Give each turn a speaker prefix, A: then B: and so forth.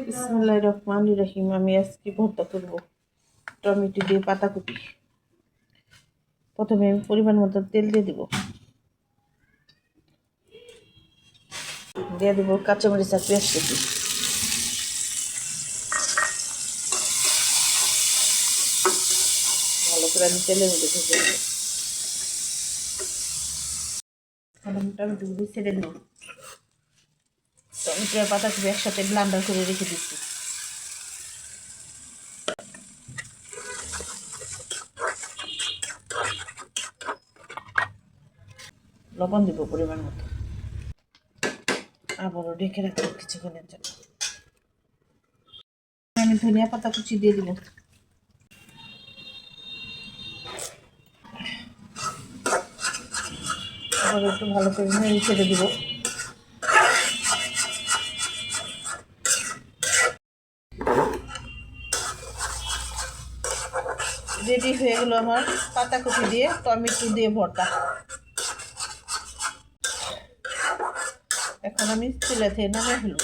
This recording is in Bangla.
A: বিসমিল্লাহির রহমানির রহিম। আমি আজকে ভর্তা করব টমেটো দিয়ে পাতাকপি। প্রথমে আমি পরিমাণ মতো তেল দিয়ে দেব কাঁচামরিচ আর পেঁয়াজ কুচি। ভালো করে আমি তেলের মধ্যে ভেজে দেবো। টমেটোগুলো ছেড়ে দেবো। টমেটো আর পাতাকপি একসাথে ব্লেন্ডার করে রেখে দিচ্ছি। লবণ দিব পরিমাণ মতো, আবারও ঢেকে রাখবো কিছুক্ষণের জন্য। আমি ধনিয়া পাতা কুচি দিয়ে দিব। আবার একটু ভালো করে নেড়ে ছেড়ে দিব। রেডি হয়ে গেল আমার পাতাকপি দিয়ে টমেটো দিয়ে ভর্তা। এখন আমি চুলা থেকে নামিয়ে ফেলব।